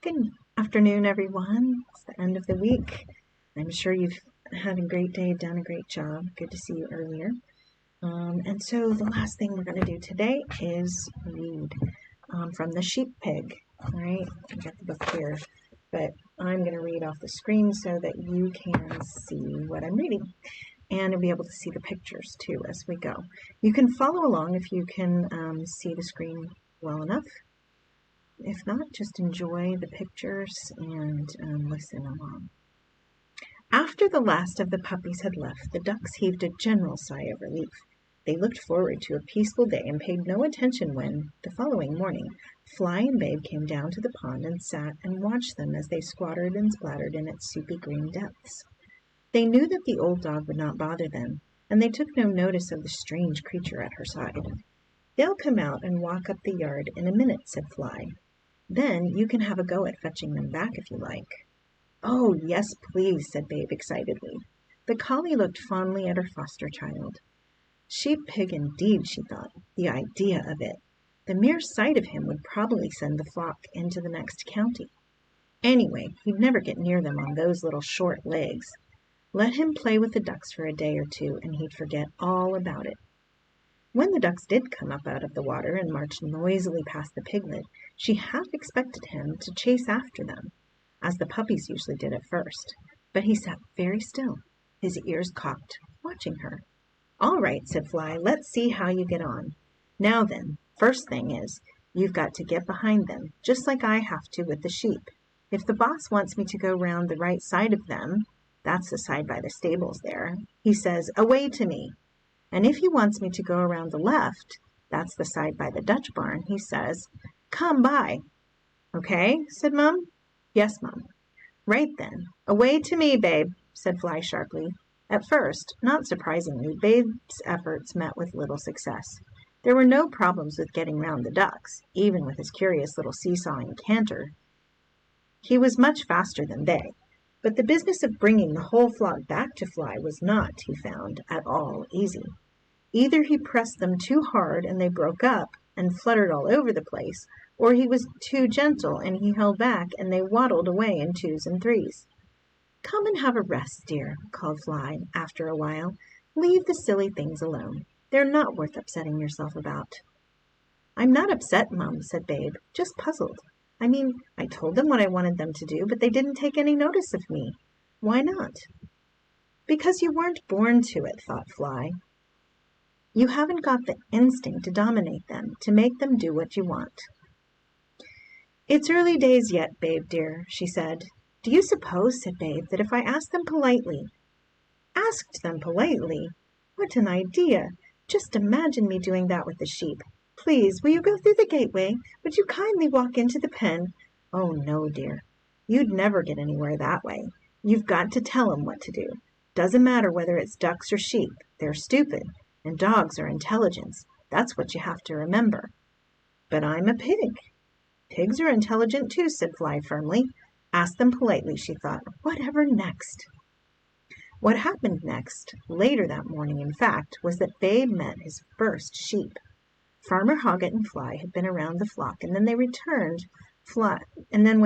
Good afternoon, everyone. It's the end of the week. I'm sure you've had a great day, done a great job. Good to see you earlier. And so the last thing we're going to do today is read from The Sheep Pig. All right, I've got the book here, but I'm going to read off the screen so that you can see what I'm reading. And you'll be able to see the pictures too as we go. You can follow along if you can see the screen well enough. If not, just enjoy the pictures and listen along. After the last of the puppies had left, the ducks heaved a general sigh of relief. They looked forward to a peaceful day and paid no attention when, the following morning, Fly and Babe came down to the pond and sat and watched them as they squattered and splattered in its soupy green depths. They knew that the old dog would not bother them, and they took no notice of the strange creature at her side. "They'll come out and walk up the yard in a minute," said Fly. "Then you can have a go at fetching them back if you like." "Oh, yes, please," said Babe excitedly. The collie looked fondly at her foster child. Sheep Pig indeed, she thought. The idea of it! The mere sight of him would probably send the flock into the next county. Anyway, he'd never get near them on those little short legs. Let him play with the ducks for a day or two, and he'd forget all about it. When the ducks did come up out of the water and marched noisily past the piglet, she half expected him to chase after them, as the puppies usually did at first. But he sat very still, his ears cocked, watching her. "All right," said Fly, "let's see how you get on. Now then, first thing is, you've got to get behind them, just like I have to with the sheep. If the boss wants me to go round the right side of them, that's the side by the stables there, he says, 'Away to me.' And if he wants me to go around the left, that's the side by the Dutch barn, he says, 'Come by.' Okay?" said Mum. "Yes, Mum." "Right then. Away to me, Babe," said Fly sharply. At first, not surprisingly, Babe's efforts met with little success. There were no problems with getting round the ducks, even with his curious little seesawing canter. He was much faster than they. But the business of bringing the whole flock back to Fly was not, he found, at all easy. Either he pressed them too hard and they broke up and fluttered all over the place, or he was too gentle and he held back and they waddled away in twos and threes. "Come and have a rest, dear," called Fly, after a while. "Leave the silly things alone. They're not worth upsetting yourself about." "I'm not upset, Mum," said Babe, "just puzzled. I mean, I told them what I wanted them to do, but they didn't take any notice of me. Why not?" "Because you weren't born to it," thought Fly. "You haven't got the instinct to dominate them, to make them do what you want." "It's early days yet, Babe dear," she said. "Do you suppose," said Babe, "that if I asked them politely—" "Asked them politely? What an idea! Just imagine me doing that with the sheep. 'Please, will you go through the gateway? Would you kindly walk into the pen?' Oh, no, dear. You'd never get anywhere that way. You've got to tell 'em what to do. Doesn't matter whether it's ducks or sheep. They're stupid, and dogs are intelligence. That's what you have to remember." "But I'm a pig." "Pigs are intelligent too," said Fly firmly. Ask them politely, she thought. Whatever next? What happened next, later that morning in fact, was that Babe met his first sheep. Farmer Hoggett and Fly had been around the flock, and then when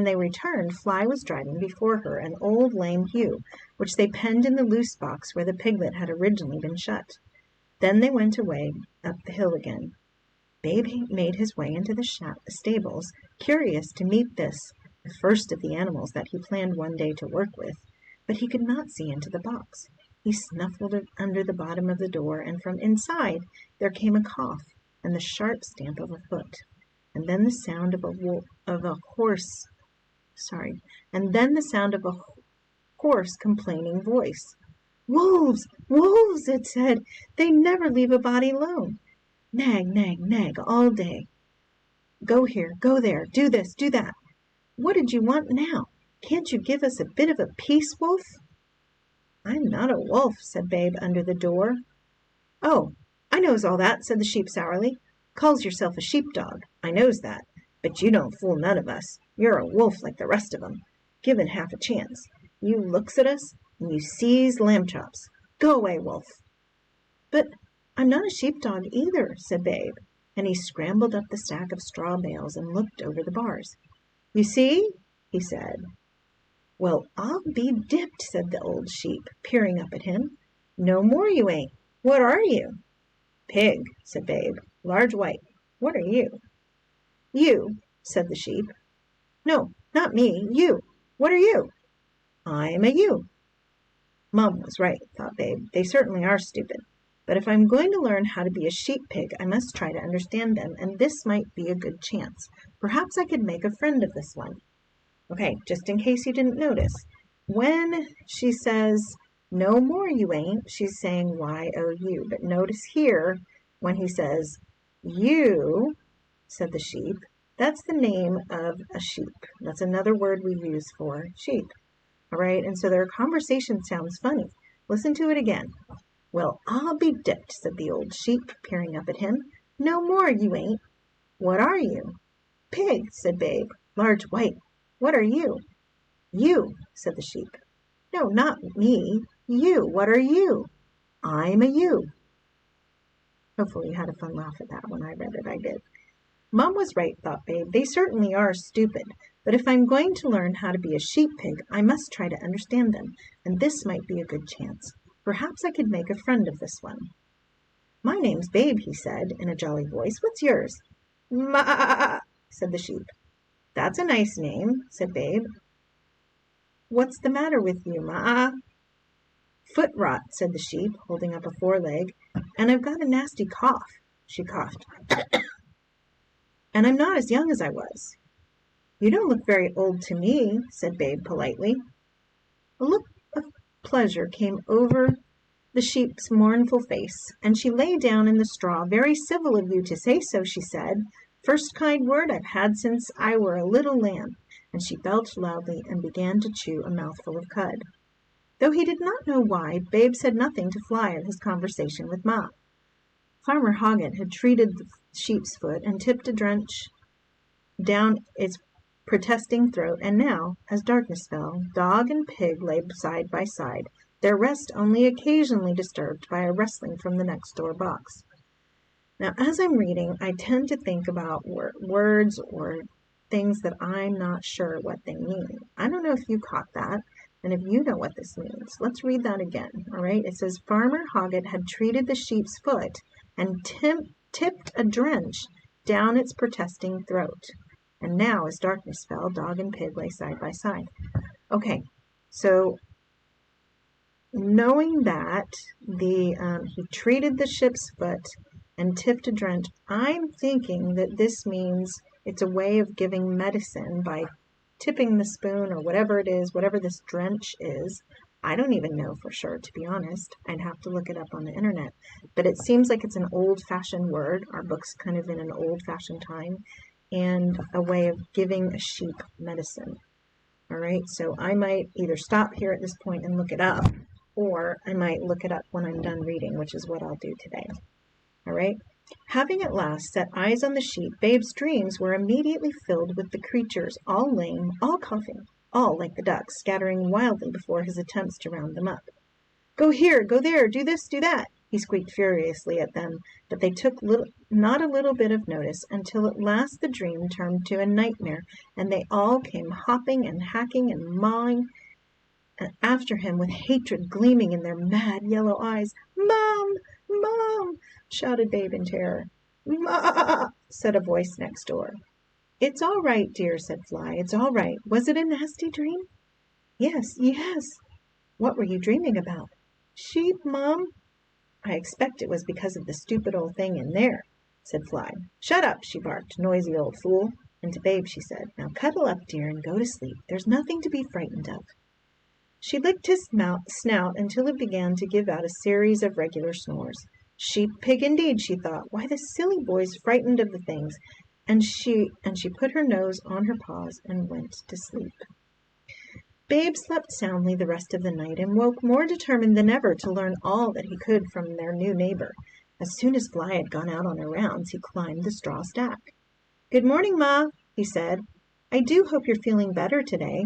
they returned, Fly was driving before her an old lame ewe, which they penned in the loose box where the piglet had originally been shut. Then they went away up the hill again. Babe made his way into the stables, curious to meet this, the first of the animals that he planned one day to work with, but he could not see into the box. He snuffled under the bottom of the door, and from inside there came a cough and the sharp stamp of a foot, and then the sound of a hoarse, complaining voice. "Wolves! Wolves!" it said. "They never leave a body alone. Nag, nag, nag all day. Go here, go there, do this, do that. What did you want now? Can't you give us a bit of a peace, Wolf?" "I'm not a wolf," said Babe under the door. "Oh, I knows all that," said the sheep sourly. "Calls yourself a sheepdog, I knows that, but you don't fool none of us. You're a wolf like the rest of 'em, given half a chance. You looks at us, and you sees lamb chops. Go away, Wolf." "But I'm not a sheepdog either," said Babe, and he scrambled up the stack of straw bales and looked over the bars. "You see?" he said. Well, I'll be dipped, said the old sheep, peering up at him. No more you ain't. What are you? Pig, said Babe, large white. What are you? You, said the sheep. No, not me, you. What are you? I'm a ewe. Mum was right, thought Babe. They certainly are stupid. But if I'm going to learn how to be a sheep pig, I must try to understand them, and this might be a good chance. Perhaps I could make a friend of this one. Okay, just in case you didn't notice, when she says, no more you ain't, she's saying Y-O-U. But notice here, when he says, you, said the sheep, that's the name of a sheep. That's another word we use for sheep. All right, and so their conversation sounds funny. Listen to it again. Well, I'll be dipped, said the old sheep, peering up at him. No more you ain't. What are you? Pig, said Babe, large white. What are you? You, said the sheep. No, not me. You. What are you? I'm a ewe. Hopefully you had a fun laugh at that when I read it. I did. Mum was right, thought Babe. They certainly are stupid. But if I'm going to learn how to be a sheep pig, I must try to understand them, and this might be a good chance. Perhaps I could make a friend of this one. My name's Babe, he said, in a jolly voice. What's yours? Ma, said the sheep. That's a nice name, said Babe. What's the matter with you, Ma? Foot rot, said the sheep, holding up a foreleg, and I've got a nasty cough. She coughed. And I'm not as young as I was. You don't look very old to me, said Babe politely. A look of pleasure came over the sheep's mournful face, and she lay down in the straw. Very civil of you to say so, she said. First kind word I've had since I were a little lamb. And she belched loudly and began to chew a mouthful of cud. Though he did not know why, Babe said nothing to Fly of his conversation with Ma. Farmer Hoggett had treated the sheep's foot and tipped a drench down its protesting throat, and now, as darkness fell, dog and pig lay side by side, their rest only occasionally disturbed by a rustling from the next door box. Now, as I'm reading, I tend to think about words or things that I'm not sure what they mean. I don't know if you caught that, and if you know what this means. Let's read that again, all right? It says, Farmer Hoggett had treated the sheep's foot and tipped a drench down its protesting throat. And now, as darkness fell, dog and pig lay side by side. Okay, so knowing that he treated the sheep's foot and tipped a drench, I'm thinking that this means it's a way of giving medicine by tipping the spoon or whatever it is, whatever this drench is. I don't even know for sure, to be honest. I'd have to look it up on the internet. But it seems like it's an old-fashioned word. Our book's kind of in an old-fashioned time, and a way of giving a sheep medicine. All right, so I might either stop here at this point and look it up, or I might look it up when I'm done reading, which is what I'll do today. All right? Having at last set eyes on the sheep, Babe's dreams were immediately filled with the creatures, all lame, all coughing, all, like the ducks, scattering wildly before his attempts to round them up. Go here, go there, do this, do that, he squeaked furiously at them, but they took not a little bit of notice, until at last the dream turned to a nightmare, and they all came hopping and hacking and mawing after him with hatred gleaming in their mad yellow eyes. Mom! Mom! Shouted Babe in terror. Ma! Said a voice next door. It's all right, dear, said Fly. It's all right. Was it a nasty dream? Yes, yes. What were you dreaming about? Sheep, Mom. I expect it was because of the stupid old thing in there, said Fly. Shut up, she barked, noisy old fool. And to Babe she said, now cuddle up, dear, and go to sleep. There's nothing to be frightened of. She licked his snout until it began to give out a series of regular snores. Sheep pig indeed, she thought. Why, the silly boy's frightened of the things. And she put her nose on her paws and went to sleep. Babe slept soundly the rest of the night and woke more determined than ever to learn all that he could from their new neighbor. As soon as Fly had gone out on her rounds, he climbed the straw stack. Good morning, Ma, he said. I do hope you're feeling better today.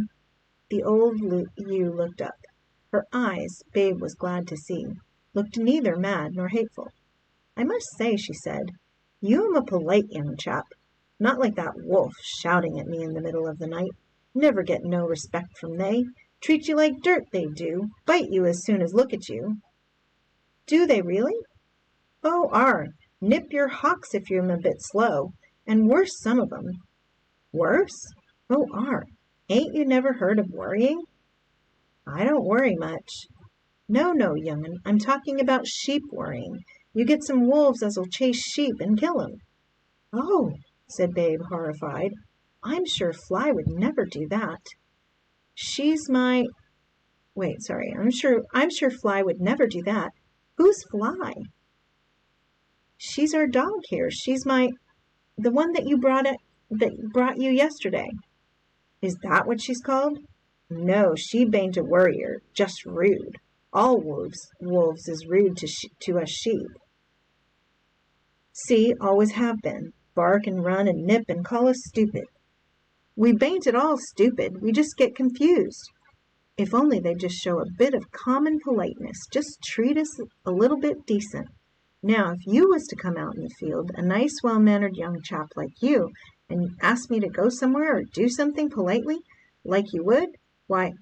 The old ewe looked up. Her eyes, Babe was glad to see, looked neither mad nor hateful. I must say, she said, you am a polite young chap, not like that wolf shouting at me in the middle of the night. Never get no respect from they. Treat you like dirt, they do. Bite you as soon as look at you. Do they really? Oh, are. Nip your hocks if you're a bit slow. And worse, some of 'em. Worse? Oh, are. Ain't you never heard of worrying? I don't worry much. No, no, young'un, I'm talking about sheep worrying. You get some wolves as'll chase sheep and kill 'em. Oh, said Babe, horrified. I'm sure Fly would never do that. She's my... Wait, sorry. I'm sure Fly would never do that. Who's Fly? She's our dog here. She's the one that brought you yesterday. Is that what she's called? No, she bain't a worrier, just rude. All wolves is rude to us sheep. See, always have been. Bark and run and nip and call us stupid. We bain't at all stupid. We just get confused. If only they'd just show a bit of common politeness, just treat us a little bit decent. Now, if you was to come out in the field, a nice, well-mannered young chap like you, and ask me to go somewhere or do something politely, like you would, why,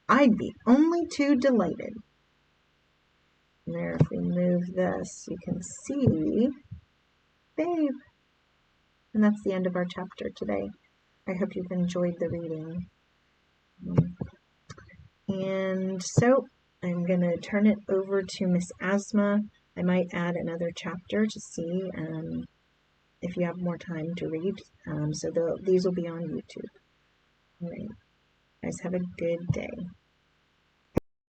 I'd be only too delighted. And there, if we move this, you can see Babe. And that's the end of our chapter today. I hope you've enjoyed the reading. And so I'm going to turn it over to Miss Asma. I might add another chapter to see if you have more time to read. So these will be on YouTube. All right. Guys, have a good day.